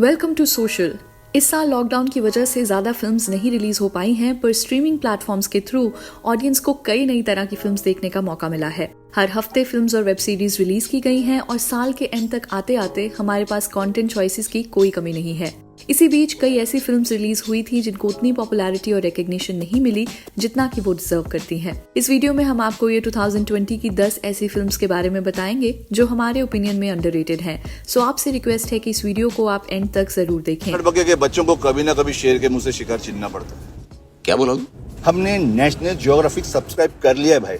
Welcome to social. इस साल lockdown की वजह से ज्यादा फिल्म्स नहीं रिलीज हो पाई हैं, पर स्ट्रीमिंग प्लेटफॉर्म्स के थ्रू ऑडियंस को कई नई तरह की फिल्म्स देखने का मौका मिला है। हर हफ्ते फिल्म्स और वेब सीरीज रिलीज की गई हैं और साल के एंड तक आते आते हमारे पास कंटेंट चॉइसेस की कोई कमी नहीं है। इसी बीच कई ऐसी फिल्म्स रिलीज हुई थी जिनको उतनी पॉपुलैरिटी और रिकग्निशन नहीं मिली जितना कि वो डिजर्व करती हैं। इस वीडियो में हम आपको ये 2020 की 10 ऐसी फिल्म्स के बारे में बताएंगे जो हमारे ओपिनियन में अंडररेटेड हैं। सो आपसे रिक्वेस्ट है कि इस वीडियो को आप एंड तक जरूर देखें। के बच्चों को कभी ना कभी शेर के मुंह से शिकार छीनना पड़ता है। क्या बोला? हमने नेशनल ज्योग्राफिक सब्सक्राइब कर लिया है भाई।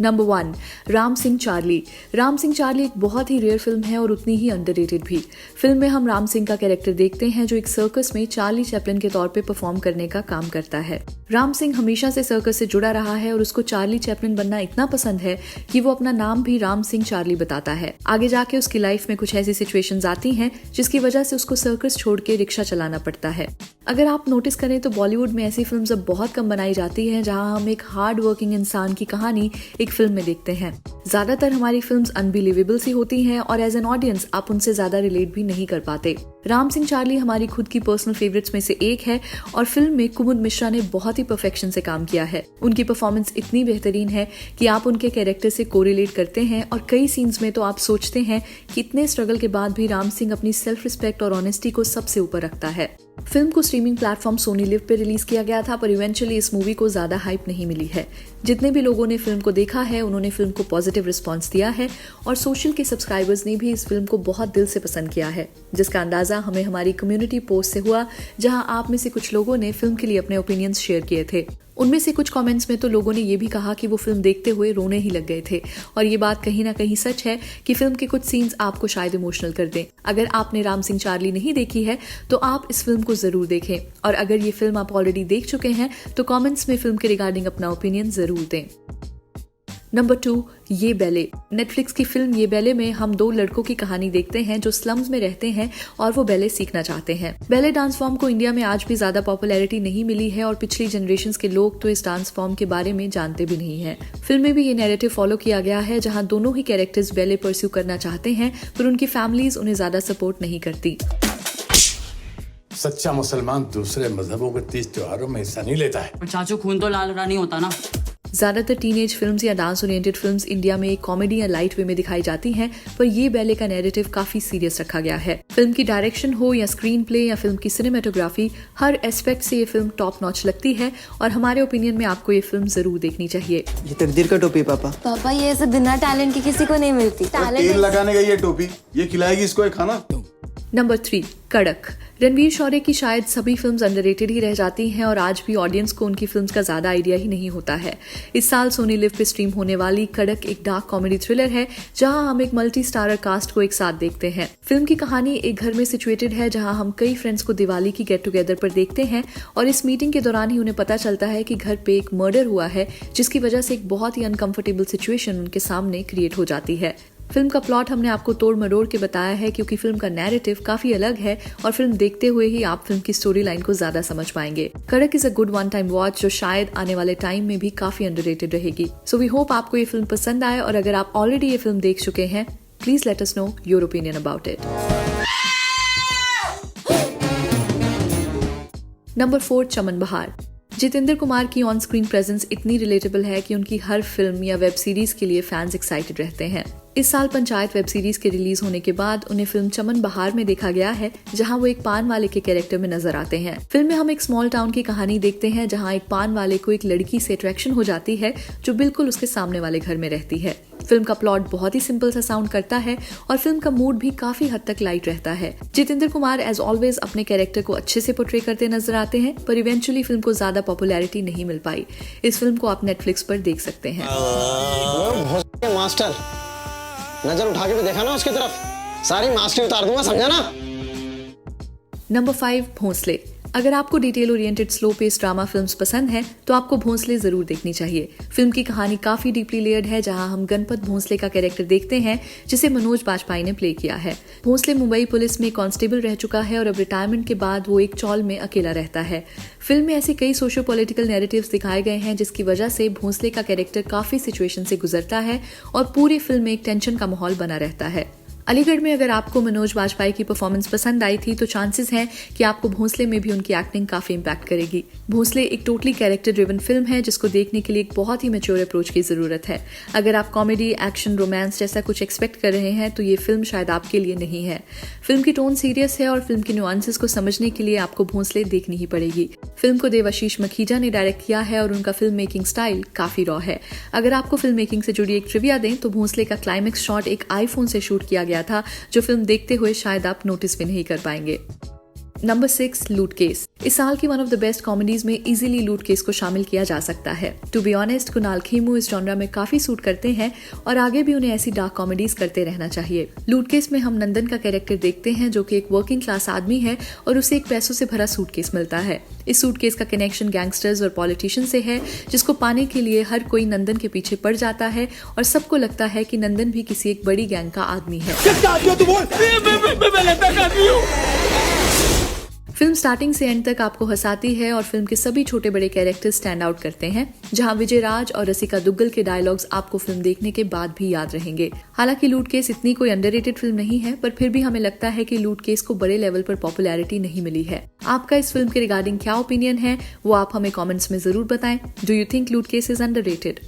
Number 1, Ram Singh Charlie. Ram Singh Charlie एक बहुत ही रेयर फिल्म है और उतनी ही अंडररेटेड भी। फिल्म में हम राम सिंह का कैरेक्टर देखते हैं जो एक सर्कस में चार्ली चैपलिन के तौर पे परफॉर्म करने का काम करता है। राम सिंह हमेशा से सर्कस से जुड़ा रहा है और उसको चार्ली चैपलिन बनना इतना पसंद है कि वो अपना नाम भी राम सिंह चार्ली बताता है। आगे जाके उसकी लाइफ में कुछ ऐसी सिचुएशंस आती हैं जिसकी वजह से उसको सर्कस छोड़ के रिक्शा चलाना पड़ता है। अगर आप नोटिस करें तो बॉलीवुड में ऐसी फिल्म्स अब बहुत कम बनाई जाती हैं जहां हम एक हार्ड वर्किंग इंसान की कहानी एक फिल्म में देखते हैं। ज्यादातर हमारी फिल्म्स अनबिलीवेबल सी होती हैं और एज एन ऑडियंस आप उनसे ज्यादा रिलेट भी नहीं कर पाते। राम सिंह चार्ली हमारी खुद की पर्सनल फेवरेट्स में से एक है और फिल्म में कुमुद मिश्रा ने बहुत ही परफेक्शन से काम किया है। उनकी परफॉर्मेंस इतनी बेहतरीन है कि आप उनके कैरेक्टर से कोरिलेट करते हैं और कई सीन्स में तो आप सोचते हैं कि इतने स्ट्रगल के बाद भी राम सिंह अपनी सेल्फ रिस्पेक्ट और ऑनेस्टी को सबसे ऊपर रखता है। फिल्म को स्ट्रीमिंग प्लेटफॉर्म सोनी लिव पे रिलीज किया गया था, पर इवेंचुअली इस मूवी को ज्यादा हाइप नहीं मिली है। जितने भी लोगों ने फिल्म को देखा है उन्होंने फिल्म को पॉजिटिव रिस्पांस दिया है और सोशल के सब्सक्राइबर्स ने भी इस फिल्म को बहुत दिल से पसंद किया है, जिसका अंदाजा हमें हमारी कम्युनिटी पोस्ट से हुआ जहां आप में से कुछ लोगों ने फिल्म के लिए अपने ओपिनियंस शेयर किए थे। उनमें से कुछ कमेंट्स में तो लोगों ने ये भी कहा कि वो फिल्म देखते हुए रोने ही लग गए थे और ये बात कहीं ना कहीं सच है कि फिल्म के कुछ सीन्स आपको शायद इमोशनल कर दें। अगर आपने राम सिंह चार्ली नहीं देखी है तो आप इस फिल्म को जरूर देखें और अगर ये फिल्म आप ऑलरेडी देख चुके हैं तो कमेंट्स में फिल्म के रिगार्डिंग अपना ओपिनियन जरूर दें। नंबर 2, ये बैले। नेटफ्लिक्स की फिल्म ये बैले में हम दो लड़कों की कहानी देखते हैं जो स्लम्स में रहते हैं और वो बैले सीखना चाहते हैं। बैले डांस फॉर्म को इंडिया में आज भी ज्यादा पॉपुलैरिटी नहीं मिली है और पिछली जनरेशंस के लोग तो इस डांस फॉर्म के बारे में जानते भी नहीं है। फिल्म में भी ये नैरेटिव फॉलो किया गया है जहाँ दोनों ही कैरेक्टर्स बैले परस्यू करना चाहते हैं पर उनकी फैमिलीज उन्हें ज्यादा सपोर्ट नहीं करती। सच्चा मुसलमान दूसरे मजहबों के तीज त्योहारों में हिस्सा नहीं लेता है। चाचू खून तो लाल रानी होता ना। ज्यादातर टीनेज फिल्म्स या डांस ओरिएंटेड फिल्म्स इंडिया में एक कॉमेडी या लाइट वे में दिखाई जाती हैं, पर ये बैले का नैरेटिव काफी सीरियस रखा गया है। फिल्म की डायरेक्शन हो या स्क्रीन प्ले या फिल्म की सिनेमेटोग्राफी, हर एस्पेक्ट से ये फिल्म टॉप नॉच लगती है और हमारे ओपिनियन में आपको ये फिल्म जरूर देखनी चाहिए। ये तकदीर का टोपी पापा। पापा ये सब बिना टैलेंट के किसी को नहीं मिलती। तेल लगाने का ये टोपी, ये खिलाएगी इसको ये खाना। नंबर 3, कड़क। रणवीर शौर्य की शायद सभी फिल्म्स अंडररेटेड ही रह जाती हैं और आज भी ऑडियंस को उनकी फिल्म्स का ज्यादा आइडिया ही नहीं होता है। इस साल सोनी लिव पे स्ट्रीम होने वाली कड़क एक डार्क कॉमेडी थ्रिलर है जहां हम एक मल्टी स्टारर कास्ट को एक साथ देखते हैं। फिल्म की कहानी एक घर में सिचुएटेड है जहां हम कई फ्रेंड्स को दिवाली की गेट टुगेदर पर देखते हैं और इस मीटिंग के दौरान ही उन्हें पता चलता है कि घर पे एक मर्डर हुआ है जिसकी वजह से एक बहुत ही अनकंफर्टेबल सिचुएशन उनके सामने क्रिएट हो जाती है। फिल्म का प्लॉट हमने आपको तोड़ मरोड़ के बताया है क्योंकि फिल्म का नैरेटिव काफी अलग है और फिल्म देखते हुए ही आप फिल्म की स्टोरी लाइन को ज्यादा समझ पाएंगे। कड़क is a good one time watch जो शायद आने वाले टाइम में भी काफी अंडररेटेड रहेगी। सो वी होप आपको ये फिल्म पसंद आए और अगर आप ऑलरेडी ये फिल्म देख चुके हैं please let us know your opinion about it. Number 4, चमन बहार। जितेंद्र कुमार की ऑन स्क्रीन प्रेजेंस इतनी रिलेटेबल है कि उनकी हर फिल्म या वेब सीरीज के लिए फैंस एक्साइटेड रहते हैं। इस साल पंचायत वेब सीरीज के रिलीज होने के बाद उन्हें फिल्म चमन बहार में देखा गया है जहां वो एक पान वाले के कैरेक्टर में नजर आते हैं। फिल्म में हम एक स्मॉल टाउन की कहानी देखते हैं जहां एक पान वाले को एक लड़की से अट्रैक्शन हो जाती है जो बिल्कुल उसके सामने वाले घर में रहती है। फिल्म का प्लॉट बहुत ही सिंपल सा साउंड करता है और फिल्म का मूड भी काफी हद तक लाइट रहता है। जितेंद्र कुमार एज ऑलवेज अपने कैरेक्टर को अच्छे से पोर्ट्रे करते नजर आते हैं पर इवेंचुअली फिल्म को ज्यादा पॉपुलैरिटी नहीं मिल पाई। इस फिल्म को आप नेटफ्लिक्स पर देख सकते हैं। मास्टर नजर उठा के भी देखा ना उसकी तरफ, सारी मास्क उतार दूंगा, समझा ना। नंबर 5, भोंसले। अगर आपको detail oriented slow pace drama films पसंद हैं तो आपको भोंसले जरूर देखनी चाहिए। फिल्म की कहानी काफी डीपली लेयर्ड है जहां हम गणपत भोंसले का कैरेक्टर देखते हैं जिसे मनोज बाजपेयी ने प्ले किया है। भोंसले मुंबई पुलिस में कांस्टेबल रह चुका है और अब रिटायरमेंट के बाद वो एक चौल में अकेला रहता है। फिल्म में ऐसे कई सोशो पॉलिटिकल नैरेटिव्स दिखाए गए हैं जिसकी वजह से भोंसले का कैरेक्टर काफी सिचुएशन से गुजरता है और पूरी फिल्म में एक टेंशन का माहौल बना रहता है। अलीगढ़ में अगर आपको मनोज वाजपेयी की परफॉर्मेंस पसंद आई थी तो चांसेस हैं कि आपको भोंसले में भी उनकी एक्टिंग काफी इम्पैक्ट करेगी। भोंसले एक टोटली कैरेक्टर ड्रिवन फिल्म है जिसको देखने के लिए एक बहुत ही मैच्योर अप्रोच की जरूरत है। अगर आप कॉमेडी, एक्शन, रोमांस जैसा कुछ एक्सपेक्ट कर रहे हैं तो ये फिल्म शायद आपके लिए नहीं है। फिल्म की टोन सीरियस है और फिल्म की नुआंसेस को समझने के लिए आपको भोंसले देखनी ही पड़ेगी। फिल्म को देवाशीष मखीजा ने डायरेक्ट किया है और उनका फिल्म मेकिंग स्टाइल काफी रॉ है। अगर आपको फिल्म मेकिंग से जुड़ी एक ट्रिविया दें तो भोंसले का क्लाइमेक्स शॉट एक आईफोन से शूट किया गया था, जो फिल्म देखते हुए शायद आप नोटिस भी नहीं कर पाएंगे। नंबर 6, लूट केस। इस साल की one of the best comedies में इजीली लूट केस को शामिल किया जा सकता है। To be honest, Kunal Khemu इस जॉनरा में काफी सूट करते हैं और आगे भी उन्हें ऐसी डार्क कॉमेडीज करते रहना चाहिए। लूट केस में हम नंदन का कैरेक्टर देखते हैं जो कि एक वर्किंग क्लास आदमी है और उसे एक पैसों से भरा सूटकेस मिलता है। इस सूटकेस का कनेक्शन गैंगस्टर्स और पॉलिटिशियन से है, जिसको पाने के लिए हर कोई नंदन के पीछे पड़ जाता है और सबको लगता है कि नंदन भी किसी एक बड़ी गैंग का आदमी है। फिल्म स्टार्टिंग से एंड तक आपको हंसाती है और फिल्म के सभी छोटे बड़े कैरेक्टर स्टैंड आउट करते हैं, जहां विजय राज और रसिका दुग्गल के डायलॉग्स आपको फिल्म देखने के बाद भी याद रहेंगे। हालांकि लूट केस इतनी कोई अंडररेटेड फिल्म नहीं है, पर फिर भी हमें लगता है कि लूट केस को बड़े लेवल पर पॉपुलैरिटी नहीं मिली है। आपका इस फिल्म के रिगार्डिंग क्या ओपिनियन है वो आप हमें कॉमेंट्स में जरूर बताएं। डू यू थिंक लूट केस इज अंडररेटेड?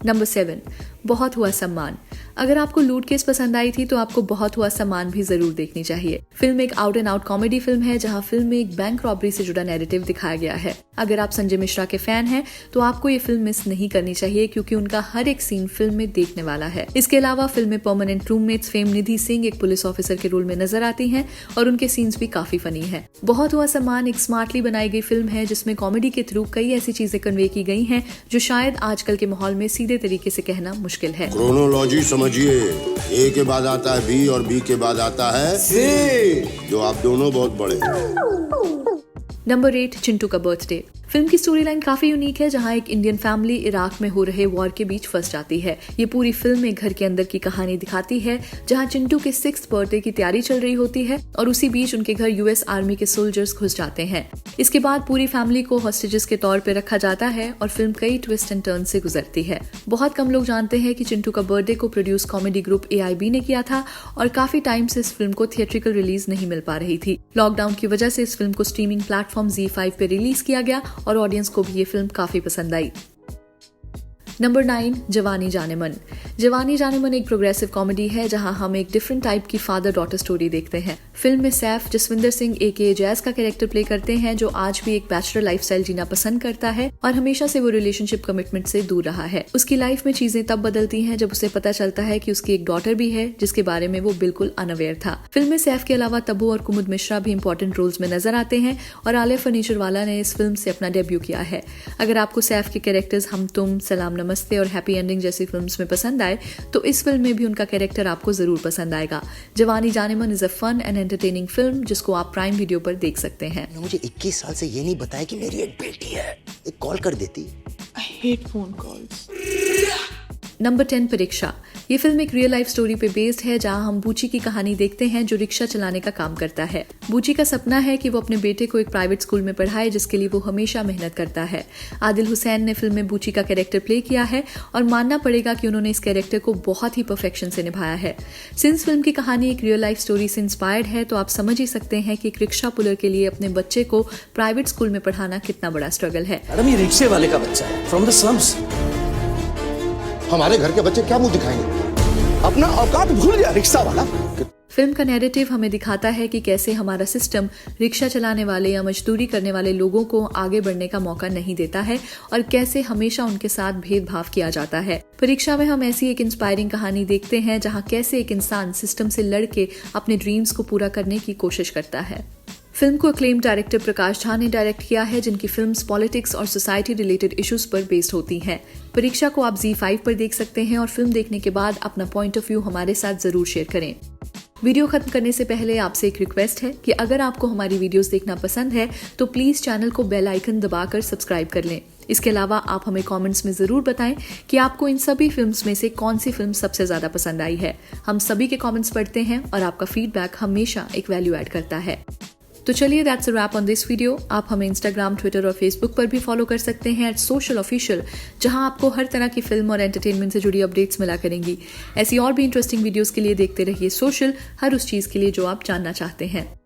नंबर 7, बहुत हुआ सम्मान। अगर आपको लूट केस पसंद आई थी तो आपको बहुत हुआ सम्मान भी जरूर देखनी चाहिए। फिल्म एक out and out comedy film है जहां फिल्म में एक बैंक रॉबरी से जुड़ा नैरेटिव दिखाया गया है। अगर आप संजय मिश्रा के फैन हैं तो आपको ये फिल्म मिस नहीं करनी चाहिए क्योंकि उनका हर एक सीन फिल्म में देखने वाला है। इसके अलावा फिल्म में परमानेंट रूममेट्स फेम निधि सिंह एक पुलिस ऑफिसर के रोल में नजर आती हैं और उनके सीन्स भी काफी फनी है। बहुत हुआ सम्मान एक स्मार्टली बनाई गई फिल्म है जिसमें कॉमेडी के थ्रू कई ऐसी चीजें कन्वे की गई हैं जो शायद आजकल के माहौल में सीधे तरीके से कहना मुश्किल है। क्रोनोलॉजी समझिए, ए के बाद आता है बी और बी के बाद आता है सी, जो आप दोनों बहुत बड़े हैं। नंबर 8, चिंटू का बर्थडे। फिल्म की स्टोरी लाइन काफी यूनिक है जहां एक इंडियन फैमिली इराक में हो रहे वॉर के बीच फंस जाती है। ये पूरी फिल्म एक घर के अंदर की कहानी दिखाती है जहां चिंटू के 6th बर्थडे की तैयारी चल रही होती है और उसी बीच उनके घर यूएस आर्मी के सोल्जर्स घुस जाते हैं। इसके बाद पूरी फैमिली को हॉस्टेजेस के तौर पर रखा जाता है और फिल्म कई ट्विस्ट एंड टर्न से गुजरती है। बहुत कम लोग जानते हैं कि चिंटू का बर्थडे को प्रोड्यूस कॉमेडी ग्रुप AIB ने किया था और काफी टाइम से इस फिल्म को थिएट्रिकल रिलीज नहीं मिल पा रही थी। लॉकडाउन की वजह से इस फिल्म को स्ट्रीमिंग प्लेटफॉर्म ZEE5 पे रिलीज किया गया और ऑडियंस को भी ये फिल्म काफी पसंद आई। नंबर 9, जवानी जानेमन। जवानी जानेमन एक प्रोग्रेसिव कॉमेडी है जहां हम एक डिफरेंट टाइप की फादर डॉटर स्टोरी देखते हैं। फिल्म में सैफ जसविंदर सिंह AKA जैज का कैरेक्टर प्ले करते हैं जो आज भी एक बैचलर लाइफस्टाइल जीना पसंद करता है और हमेशा से वो रिलेशनशिप कमिटमेंट से दूर रहा है। उसकी लाइफ में चीजें तब बदलती हैं जब उसे पता चलता है कि उसकी एक डॉटर भी है जिसके बारे में वो बिल्कुल अनअवेयर था। फिल्म में सैफ के अलावा तब्बू और कुमुद मिश्रा भी इंपॉर्टेंट रोल्स में नजर आते हैं और आलिया फर्नीचरवाला ने इस फिल्म से अपना डेब्यू किया है। अगर आपको सैफ के कैरेक्टर्स हम तुम, सलाम नमस्ते और हैप्पी एंडिंग जैसी फिल्म्स में पसंद आए तो इस फिल्म में भी उनका कैरेक्टर आपको जरूर पसंद आएगा। Jawaani Jaaneman is a fun and entertaining film जिसको आप प्राइम वीडियो पर देख सकते हैं। मुझे 21 साल से ये नहीं बताया कि मेरी एक बेटी है, एक कॉल कर देती। I hate phone calls. Number 10, परीक्षा। ये फिल्म एक रियल लाइफ स्टोरी पे बेस्ड है जहां हम बूची की कहानी देखते हैं जो रिक्शा चलाने का काम करता है। बूची का सपना है कि वो अपने बेटे को एक प्राइवेट स्कूल में पढ़ाए जिसके लिए वो हमेशा मेहनत करता है। आदिल हुसैन ने फिल्म में बूची का कैरेक्टर प्ले किया है और मानना पड़ेगा कि उन्होंने इस कैरेक्टर को बहुत ही परफेक्शन से निभाया है। सिंस फिल्म की कहानी एक रियल लाइफ स्टोरी से इंस्पायर्ड है तो आप समझ ही सकते हैं कि एक रिक्शा पुलर के लिए अपने बच्चे को प्राइवेट स्कूल में पढ़ाना कितना बड़ा स्ट्रगल है। मैडम, ये रिक्शे वाले का बच्चा है, फ्रॉम द स्लम्स। हमारे घर के बच्चे क्या मुंह दिखाएंगे? अपना औकात भूल गया रिक्शा वाला। फिल्म का नैरेटिव हमें दिखाता है कि कैसे हमारा सिस्टम रिक्शा चलाने वाले या मजदूरी करने वाले लोगों को आगे बढ़ने का मौका नहीं देता है और कैसे हमेशा उनके साथ भेदभाव किया जाता है। परीक्षा में हम ऐसी एक इंस्पायरिंग कहानी देखते हैं जहां कैसे एक इंसान सिस्टम से लड़ के अपने ड्रीम्स को पूरा करने की कोशिश करता है। फिल्म को अक्लेम डायरेक्टर प्रकाश झा ने डायरेक्ट किया है जिनकी फिल्म्स पॉलिटिक्स और सोसाइटी रिलेटेड इश्यूज पर बेस्ड होती हैं। परीक्षा को आप ZEE5 पर देख सकते हैं और फिल्म देखने के बाद अपना पॉइंट ऑफ व्यू हमारे साथ जरूर शेयर करें। वीडियो खत्म करने से पहले आपसे एक रिक्वेस्ट है कि अगर आपको हमारी वीडियोस देखना पसंद है तो प्लीज चैनल को बेल आइकन दबाकर सब्सक्राइब कर लें। इसके अलावा आप हमें कमेंट्स में जरूर बताएं कि आपको इन सभी फिल्म्स में से कौन सी फिल्म सबसे ज्यादा पसंद आई है। हम सभी के कमेंट्स पढ़ते हैं और आपका फीडबैक हमेशा एक वैल्यू ऐड करता है। तो चलिए that's a wrap on this video. आप हमें इंस्टाग्राम, ट्विटर और फेसबुक पर भी फॉलो कर सकते हैं @socialofficial, जहां आपको हर तरह की फिल्म और एंटरटेनमेंट से जुड़ी अपडेट्स मिला करेंगी। ऐसी और भी इंटरेस्टिंग वीडियोस के लिए देखते रहिए सोशल, हर उस चीज के लिए जो आप जानना चाहते हैं।